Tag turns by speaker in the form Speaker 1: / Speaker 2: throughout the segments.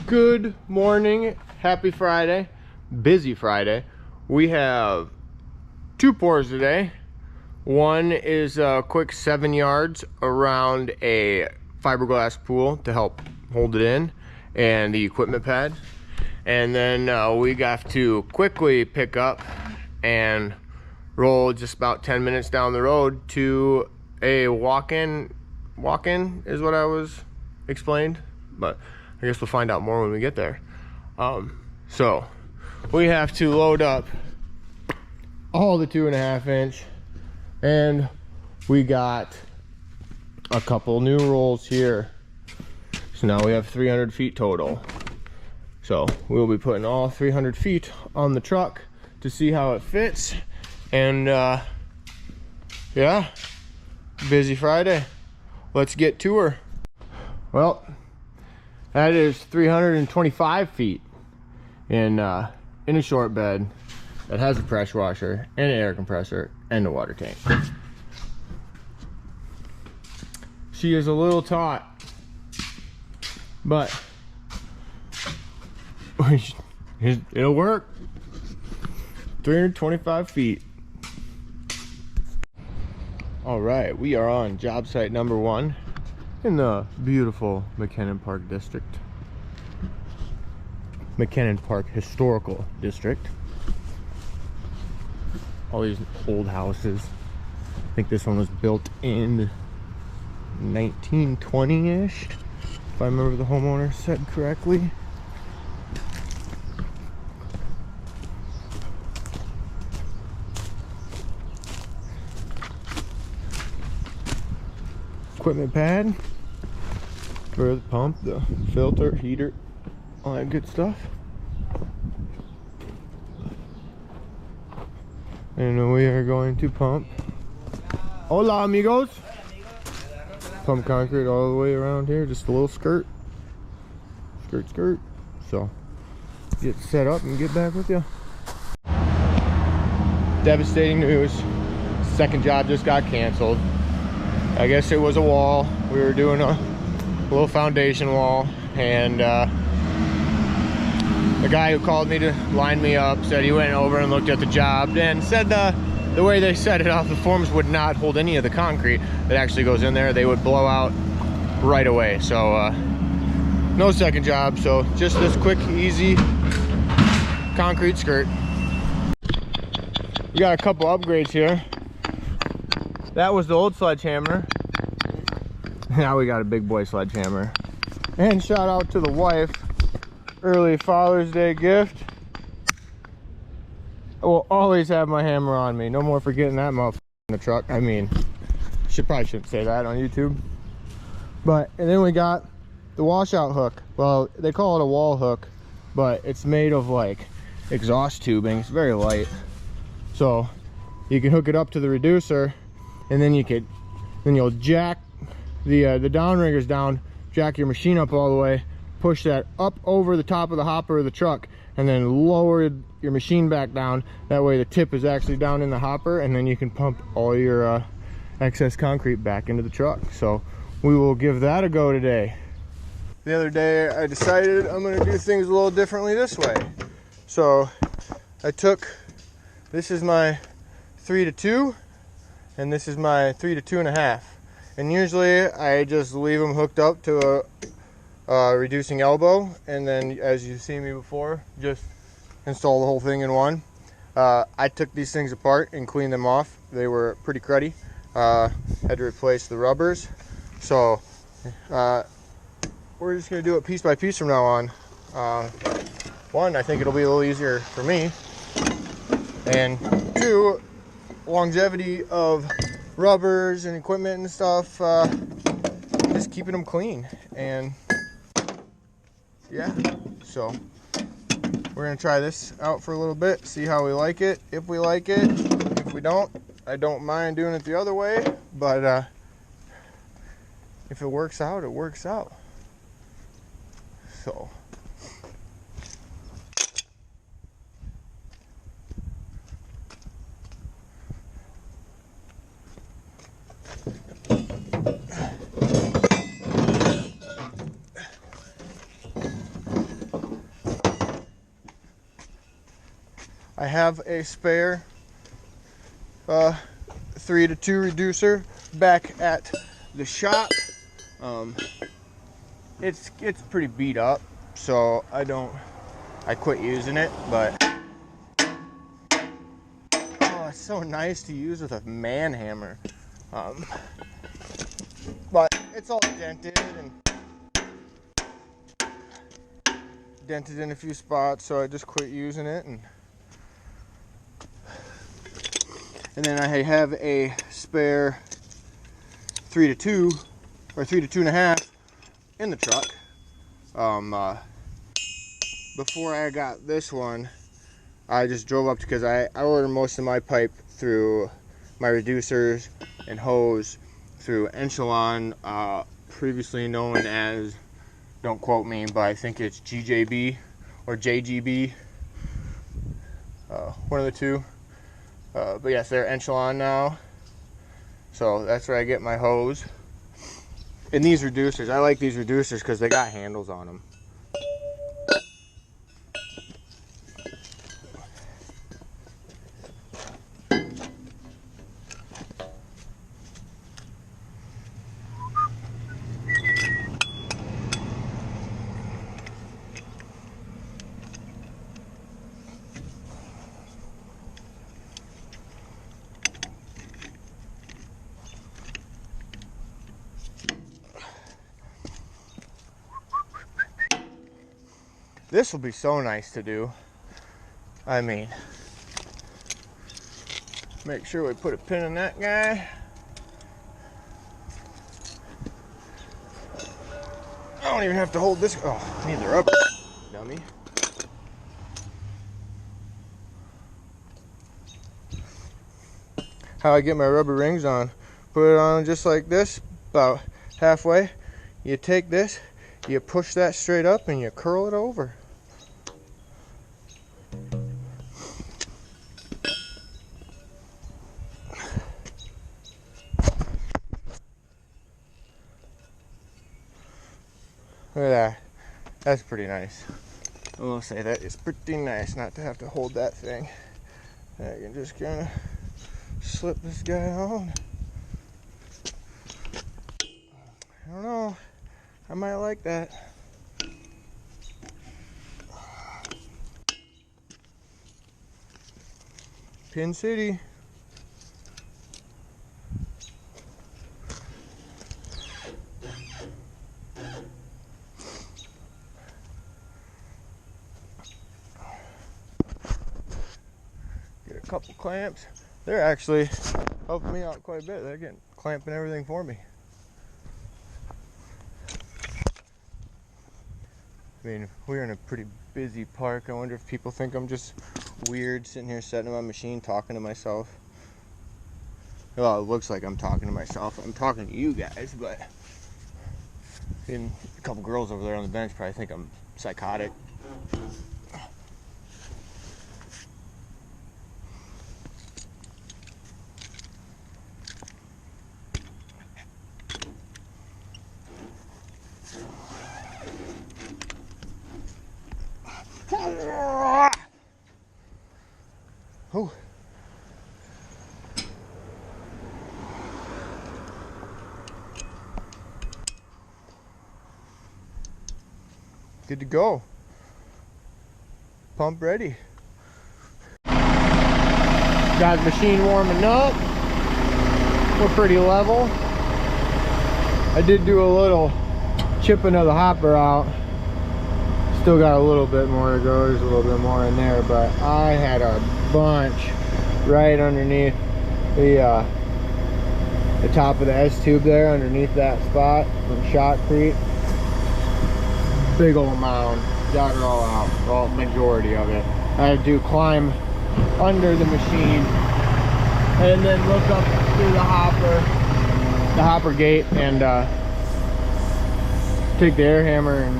Speaker 1: Good morning, happy Friday, busy Friday. We have two pours today. One is a quick 7 yards around a fiberglass pool to help hold it in and the equipment pad. And then we got to quickly pick up and roll just about 10 minutes down the road to a walk-in is what I was explained, but I guess we'll find out more when we get there. So we have to load up all the 2.5 inch, and we got a couple new rolls here. So now we have 300 feet total. So we'll be putting all 300 feet on the truck to see how it fits. And yeah, busy Friday. Let's get to her. Well, that is 325 feet in a short bed that has a pressure washer and an air compressor and a water tank. She is a little taut, but it'll work. 325 feet. All right, we are on job site number 1 in the beautiful McKinnon Park District. McKinnon Park Historical District. All these old houses. I think this one was built in 1920-ish, if I remember the homeowner said correctly. Equipment pad for the pump, the filter, heater, all that good stuff. And we are going to pump. Hola, amigos. Pump concrete all the way around here, just a little skirt. Skirt. So, get set up and get back with you. Devastating news. Second job just got canceled. I guess it was a wall. We were doing a little foundation wall, and the guy who called me to line me up said he went over and looked at the job and said the way they set it up, the forms would not hold any of the concrete that actually goes in there. They would blow out right away. So no second job, so just this quick, easy concrete skirt. We got a couple upgrades here. That was the old sledgehammer. Now we got a big boy sledgehammer. And shout out to the wife. Early Father's Day gift. I will always have my hammer on me. No more forgetting that motherfucker in the truck. I mean, probably shouldn't say that on YouTube. But, and then we got the washout hook. Well, they call it a wall hook, but it's made of like exhaust tubing. It's very light. So you can hook it up to the reducer, and then you'll jack the downriggers down, jack your machine up all the way, push that up over the top of the hopper of the truck, and then lower your machine back down. That way the tip is actually down in the hopper, and then you can pump all your excess concrete back into the truck. So we will give that a go today. The other day I decided I'm going to do things a little differently this way. So this is my 3 to 2, and this is my 3 to 2.5. And usually I just leave them hooked up to a reducing elbow, and then, as you've seen me before, just install the whole thing in one. I took these things apart and cleaned them off. They were pretty cruddy. Had to replace the rubbers. So we're just going to do it piece by piece from now on. One, I think it'll be a little easier for me, and two, longevity of rubbers and equipment and stuff, just keeping them clean. And yeah, so we're gonna try this out for a little bit, see how we like it. If we like it, if we don't, I don't mind doing it the other way, but if it works out, it works out. So I have a spare 3-to-2 reducer back at the shop. It's pretty beat up, so I quit using it, but oh, it's so nice to use with a man hammer. But it's all dented in a few spots, so I just quit using it. And then I have a spare 3-to-2 or 3-to-2.5 in the truck. Before I got this one, I just drove up because I ordered most of my pipe through my reducers and hose through Echelon, previously known as, don't quote me, but I think it's GJB or JGB, one of the two. But yes, they're Echelon now, so that's where I get my hose. And these reducers, I like these reducers because they got handles on them. This will be so nice to do. I mean, make sure we put a pin in that guy. I don't even have to hold this. Oh, I need the rubber, dummy. How I get my rubber rings on. Put it on just like this, about halfway. You take this, you push that straight up, and you curl it over. Look at that. That's pretty nice. I will say that is pretty nice not to have to hold that thing. I can just kind of slip this guy on. I don't know. I might like that. Pin City. Couple clamps. They're actually helping me out quite a bit. They're getting clamping everything for me. I mean, we're in a pretty busy park. I wonder if people think I'm just weird sitting here sitting on my machine talking to myself. Well, it looks like I'm talking to myself. I'm talking to you guys, but a couple girls over there on the bench probably think I'm psychotic. Oh. Good to go. Pump ready. Got the machine warming up. We're pretty level. I did do a little chipping of the hopper out. Still got a little bit more to go. There's a little bit more in there, but I had a bunch right underneath the top of the S tube there, underneath that spot from shotcrete. Big old mound. Got it all out, well, majority of it. I had to climb under the machine and then look up through the hopper gate, and take the air hammer and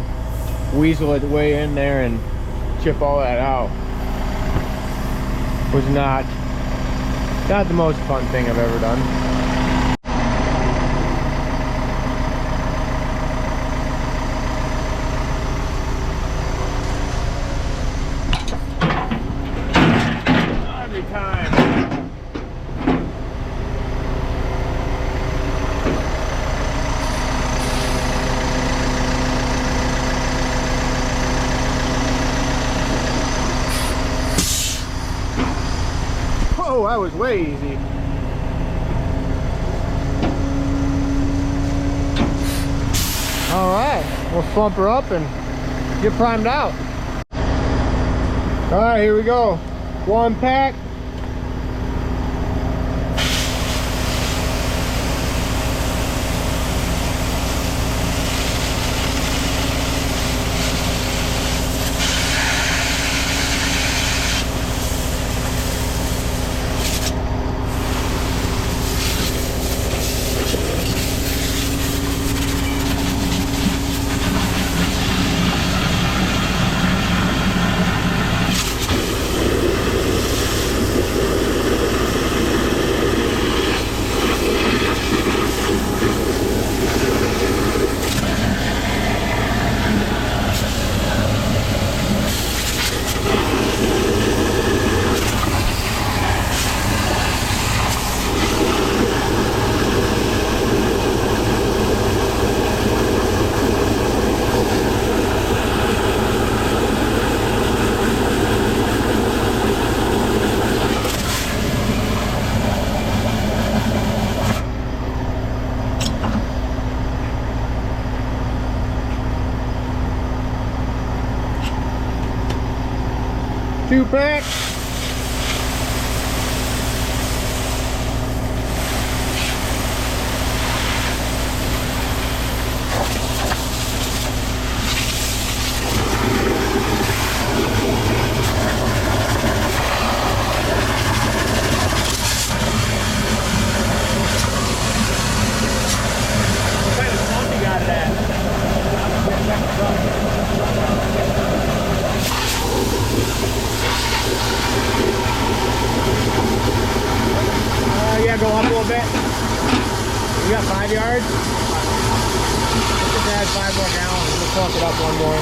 Speaker 1: weasel it way in there and chip all that out. Was not the most fun thing I've ever done. I was way easy. All right, we'll slump her up and get primed out. All right, here we go. One pack. Two pack.
Speaker 2: What kind of smoke you got it at? Yeah, go up a little bit. You got 5 yards? Let's just add 5 more gallons. We'll pump it up one more.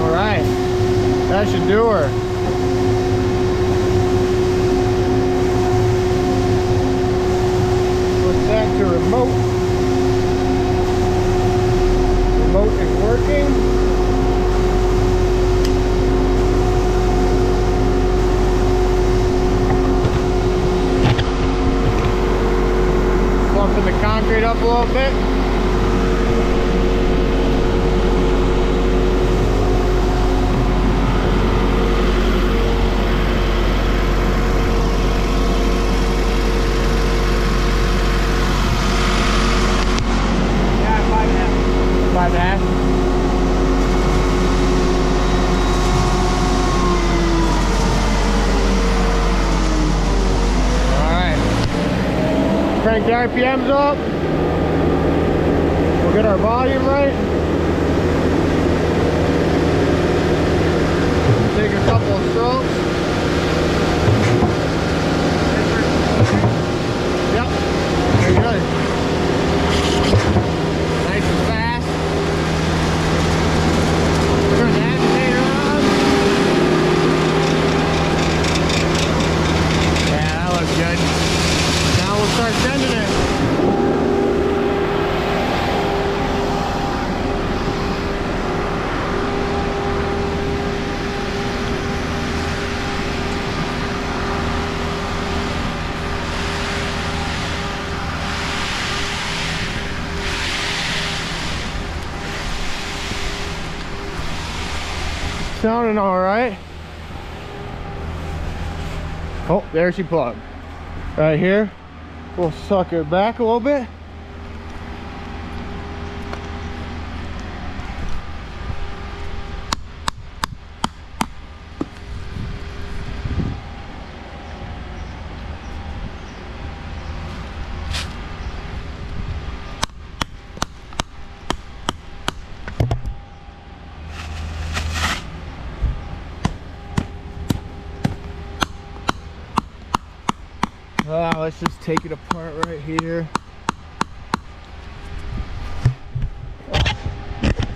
Speaker 1: All right, that should do her. Back to remote. Remote is working. Slumping the concrete up a little bit. By that. Alright. Crank the RPMs up. We'll get our volume right. Take a couple of strokes. Yep. Very good. Nice and fast. Turn the agitator on. Yeah, that looks good. Now we'll start sending it. Sounding all right. Oh, there she plugged. Right here. We'll suck it back a little bit. Let's just take it apart right here.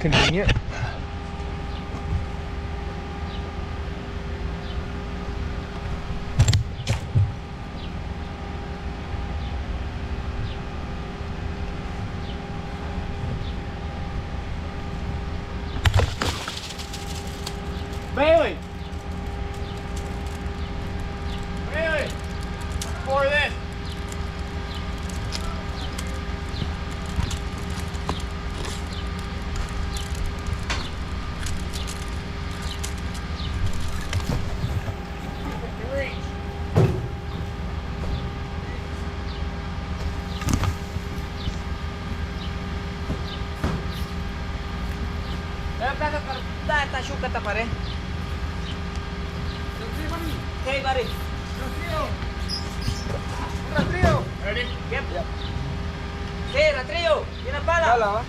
Speaker 1: Convenient.
Speaker 3: Tá chuca tá pare. Okay, buddy.
Speaker 1: Ready?
Speaker 3: Yep. Okay, Ratrio. Yun ang bala.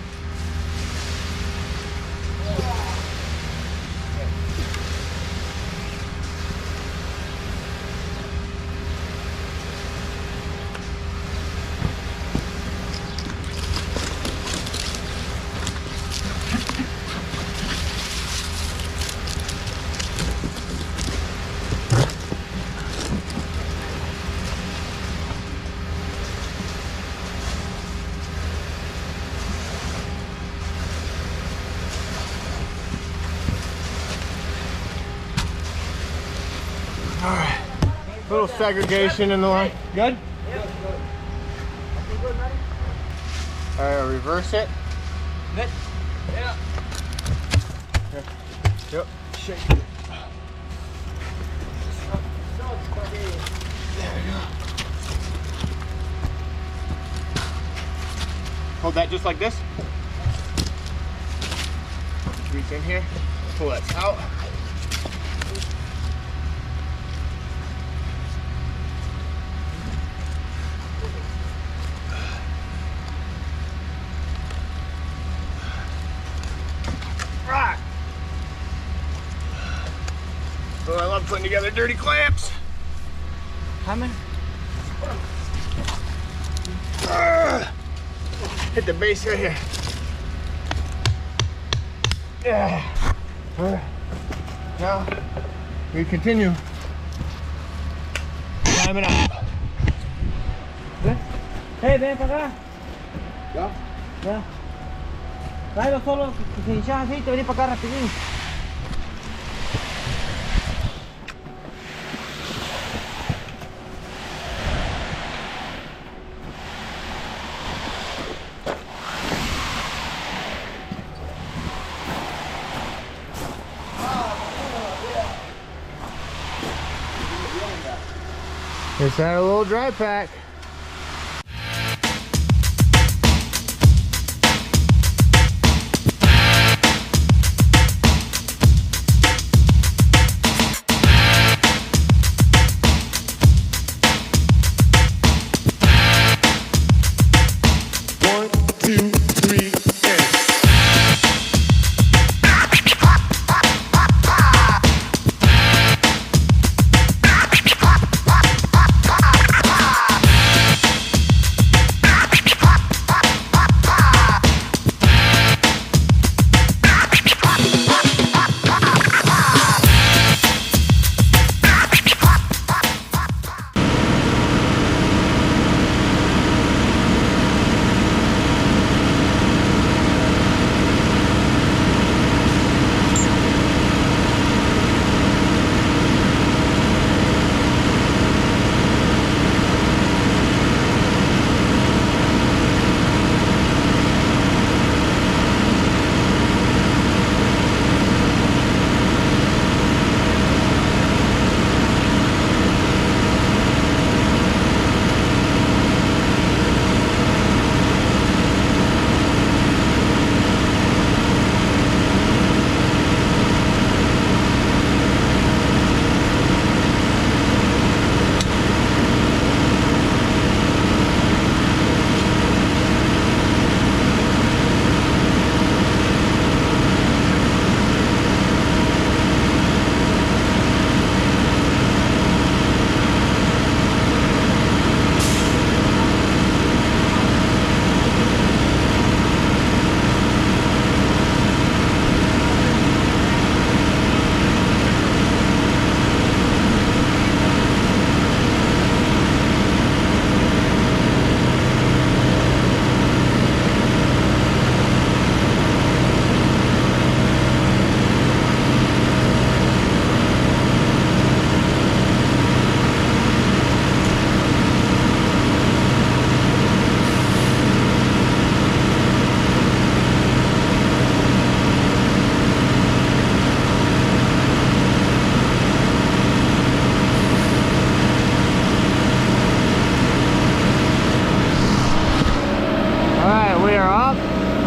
Speaker 1: All right. Little segregation in the line. Good? All right, reverse it.
Speaker 3: Good. Yeah.
Speaker 1: Yep. Shake it. There we go. Hold that just like this. Reach in here. Pull that out. Oh, I love putting together dirty clamps.
Speaker 3: How many?
Speaker 1: Hit the base right here. Yeah. All right. Now we continue climbing up.
Speaker 3: Hey, ven para acá.
Speaker 2: ¿Ya?
Speaker 3: Ya. Tráelo solo, que se hincha así, te venís para acá rapidín.
Speaker 1: It's our little dry pack.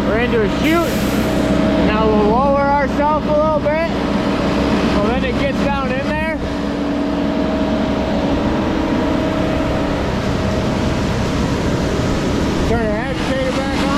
Speaker 1: We're into a chute. Now we'll lower our off a little bit. So then it gets down in there. Turn the agitator back on.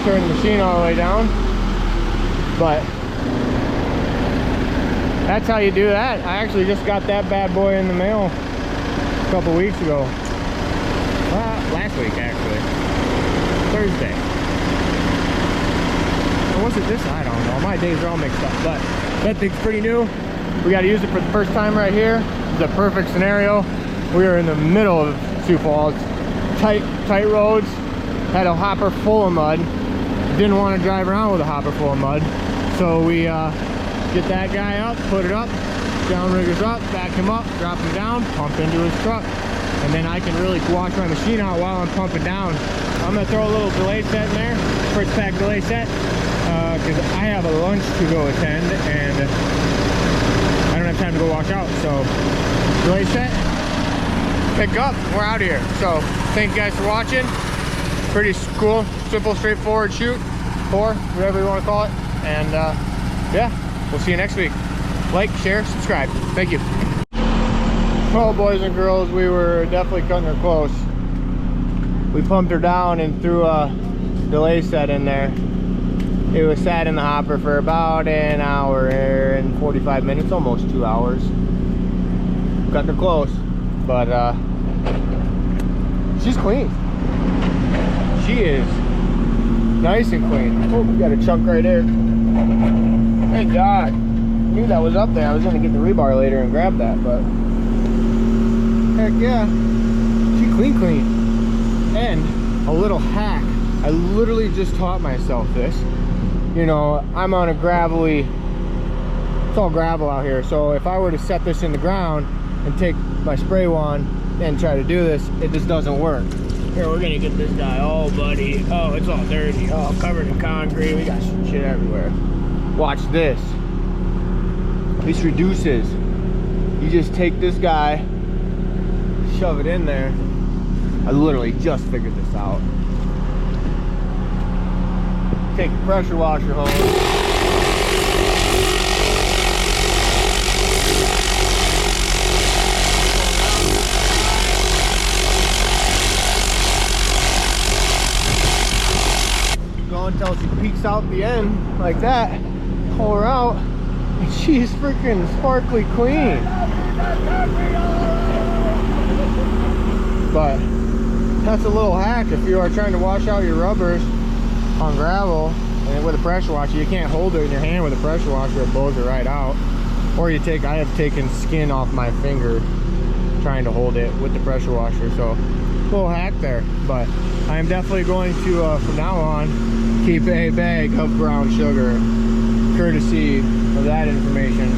Speaker 1: Turn the machine all the way down, but that's how you do that. I actually just got that bad boy in the mail a couple weeks ago. Last week actually, Thursday. Or was it this? I don't know. My days are all mixed up, but that thing's pretty new. We got to use it for the first time right here. It's a perfect scenario. We are in the middle of Sioux Falls, tight roads. Had a hopper full of mud. Didn't want to drive around with a hopper full of mud, so we get that guy up, put it up, downriggers up, back him up, drop him down, pump into his truck, and then I can really wash my machine out while I'm pumping down. I'm gonna throw a little delay set in there, first pack delay set, because I have a lunch to go attend and I don't have time to go wash out. So delay set, pick up, we're out of here. So thank you guys for watching. Pretty cool, simple, straightforward shoot, pour, whatever you want to call it. And yeah, we'll see you next week. Like, share, subscribe. Thank you. Well, boys and girls, we were definitely cutting her close. We pumped her down and threw a delay set in there. It was sat in the hopper for about an hour and 45 minutes, almost 2 hours. Cutting her close, but she's clean. She is nice and clean. Oh, we got a chunk right there. Thank God. I knew that was up there. I was gonna get the rebar later and grab that, but heck yeah. She clean. And a little hack. I literally just taught myself this. You know, I'm on a gravelly, it's all gravel out here. So if I were to set this in the ground and take my spray wand and try to do this, it just doesn't work. Here, we're gonna get this guy all muddy. Oh, it's all dirty, all covered in concrete. We got shit everywhere. Watch this. This reduces. You just take this guy, shove it in there. I literally just figured this out. Take the pressure washer hose. Until she peeks out the end like that, pull her out, and she's freaking sparkly clean. But that's a little hack if you are trying to wash out your rubbers on gravel and with a pressure washer. You can't hold it in your hand with a pressure washer, it blows it right out. Or you take, I have taken skin off my finger trying to hold it with the pressure washer. So little hack there. But I am definitely going to from now on keep a bag of brown sugar, courtesy of that information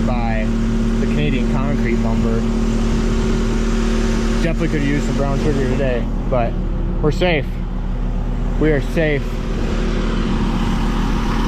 Speaker 1: by the Canadian concrete lumber. Definitely could have used some brown sugar today, but we're safe. We are safe.